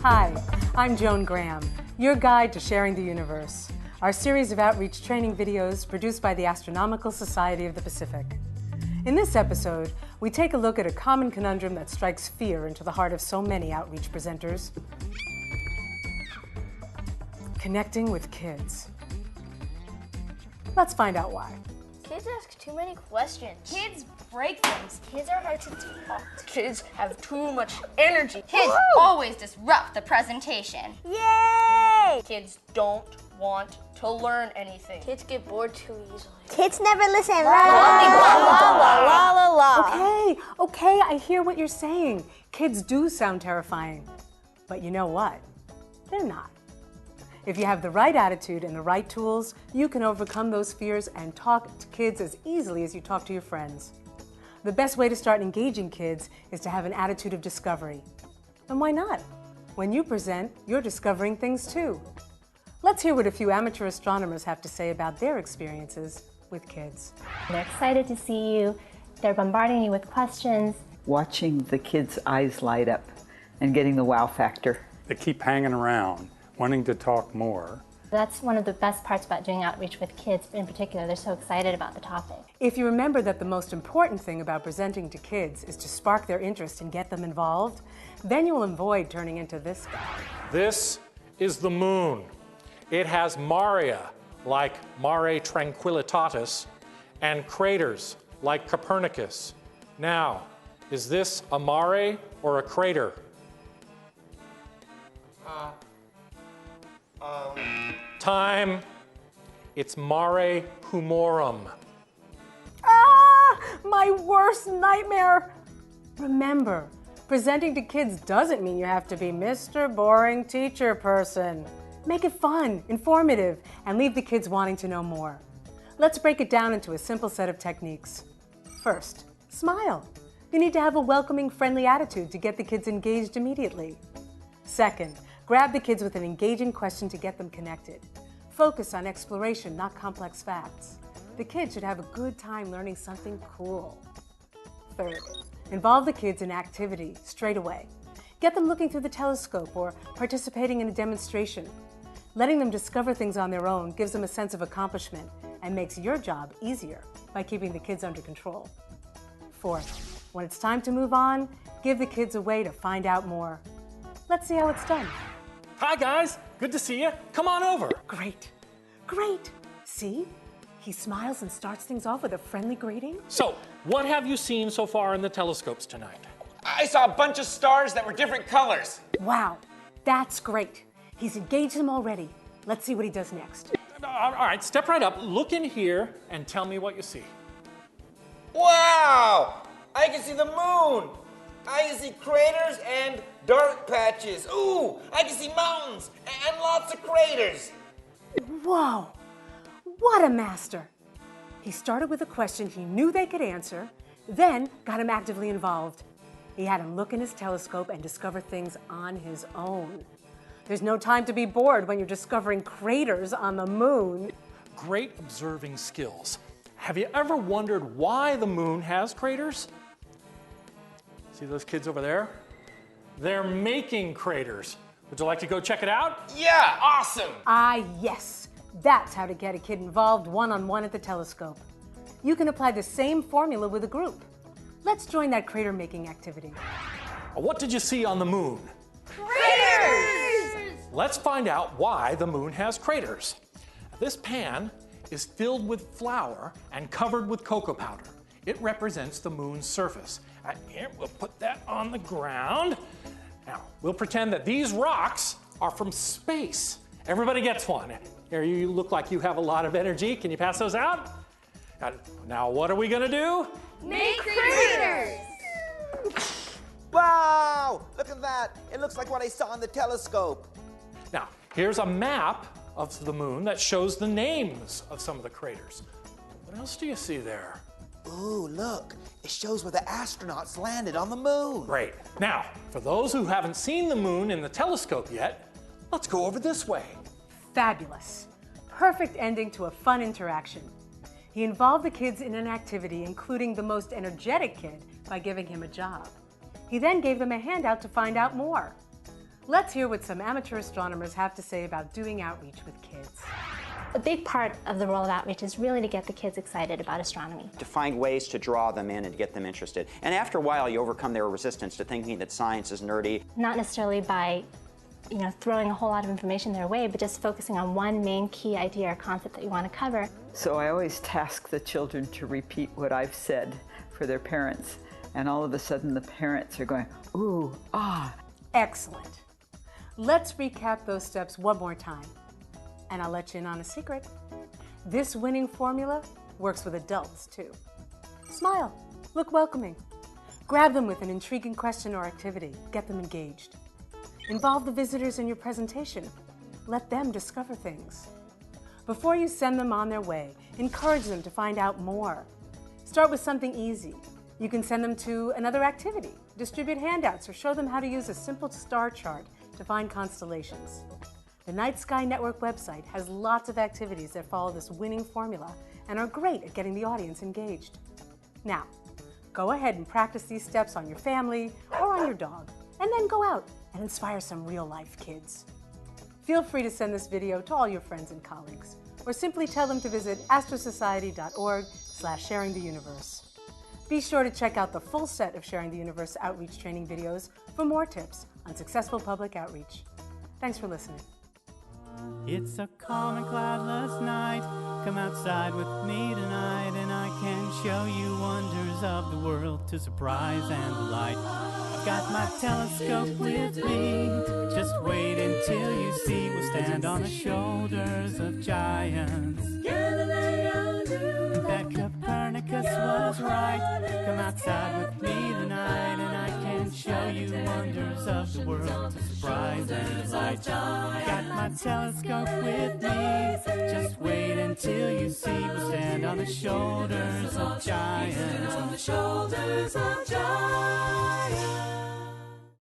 Hi, I'm Joan Graham, your guide to sharing the universe, our series of outreach training videos produced by the Astronomical Society of the Pacific. In this episode, we take a look at a common conundrum that strikes fear into the heart of so many outreach presenters: connecting with kids. Let's find out why. Kids ask too many questions. Kids break things. Kids are hard to talk to. Kids have too much energy. Kids always disrupt the presentation. Yay! Kids don't want to learn anything. Kids get bored too easily. Kids never listen. Okay, I hear what you're saying. Kids do sound terrifying. But you know what? They're not. If you have the right attitude and the right tools, you can overcome those fears and talk to kids as easily as you talk to your friends. The best way to start engaging kids is to have an attitude of discovery. And why not? When you present, you're discovering things too. Let's hear what a few amateur astronomers have to say about their experiences with kids. They're excited to see you. They're bombarding you with questions. Watching the kids' eyes light up and getting the wow factor. They keep hanging around, wanting to talk more. That's one of the best parts about doing outreach with kids in particular. They're so excited about the topic. If you remember that the most important thing about presenting to kids is to spark their interest and get them involved, then you will avoid turning into this guy. This is the moon. It has maria, like Mare Tranquillitatis, and craters, like Copernicus. Now, is this a mare or a crater? Time. It's Mare Humorum. Ah, my worst nightmare. Remember, presenting to kids doesn't mean you have to be Mr. Boring Teacher Person. Make it fun, informative, and leave the kids wanting to know more. Let's break it down into a simple set of techniques. First, smile. You need to have a welcoming, friendly attitude to get the kids engaged immediately. Second, grab the kids with an engaging question to get them connected. Focus on exploration, not complex facts. The kids should have a good time learning something cool. Third, involve the kids in activity straight away. Get them looking through the telescope or participating in a demonstration. Letting them discover things on their own gives them a sense of accomplishment and makes your job easier by keeping the kids under control. Fourth, when it's time to move on, give the kids a way to find out more. Let's see how it's done. Hi guys, good to see you. Come on over. Great. See? He smiles and starts things off with a friendly greeting. So, what have you seen so far in the telescopes tonight? I saw a bunch of stars that were different colors. Wow, that's great. He's engaged them already. Let's see what he does next. All right, step right up, look in here, and tell me what you see. Wow! I can see the moon. I can see craters and dark patches. Ooh, I can see mountains and lots of craters. Whoa, what a master. He started with a question he knew they could answer, then got him actively involved. He had him look in his telescope and discover things on his own. There's no time to be bored when you're discovering craters on the moon. Great observing skills. Have you ever wondered why the moon has craters? See those kids over there? They're making craters. Would you like to go check it out? Yeah, awesome. Ah, yes. That's how to get a kid involved one-on-one at the telescope. You can apply the same formula with a group. Let's join that crater making activity. What did you see on the moon? Craters! Let's find out why the moon has craters. This pan is filled with flour and covered with cocoa powder. It represents the moon's surface. And here, we'll put that on the ground. Now, we'll pretend that these rocks are from space. Everybody gets one. Here, you look like you have a lot of energy. Can you pass those out? Now, what are we gonna do? Make craters! Wow! Look at that. It looks like what I saw in the telescope. Now, here's a map of the moon that shows the names of some of the craters. What else do you see there? Ooh, look. It shows where the astronauts landed on the moon. Great. Now, for those who haven't seen the moon in the telescope yet, let's go over this way. Fabulous. Perfect ending to a fun interaction. He involved the kids in an activity, including the most energetic kid, by giving him a job. He then gave them a handout to find out more. Let's hear what some amateur astronomers have to say about doing outreach with kids. A big part of the role of outreach is really to get the kids excited about astronomy. To find ways to draw them in and to get them interested. And after a while, you overcome their resistance to thinking that science is nerdy. Not necessarily by throwing a whole lot of information their way, but just focusing on one main key idea or concept that you want to cover. So I always task the children to repeat what I've said for their parents. And all of a sudden the parents are going, ooh, ah. Excellent. Let's recap those steps one more time. And I'll let you in on a secret. This winning formula works with adults too. Smile, look welcoming. Grab them with an intriguing question or activity. Get them engaged. Involve the visitors in your presentation. Let them discover things. Before you send them on their way, encourage them to find out more. Start with something easy. You can send them to another activity, distribute handouts, or show them how to use a simple star chart to find constellations. The Night Sky Network website has lots of activities that follow this winning formula and are great at getting the audience engaged. Now, go ahead and practice these steps on your family or on your dog, and then go out and inspire some real-life kids. Feel free to send this video to all your friends and colleagues, or simply tell them to visit astrosociety.org/sharingtheuniverse. Be sure to check out the full set of Sharing the Universe outreach training videos for more tips on successful public outreach. Thanks for listening. It's a calm and cloudless night. Come outside with me tonight, and I can show you wonders of the world to surprise and delight. I've got my telescope with me. Just wait until you see. We'll stand on the shoulders of giants. That Copernicus was right. Come outside with me tonight, and I can show you wonders of the world to surprise and delight. I've got my telescope with me. Just wait until you see. We'll stand on the shoulders of giants. On the shoulders of giants.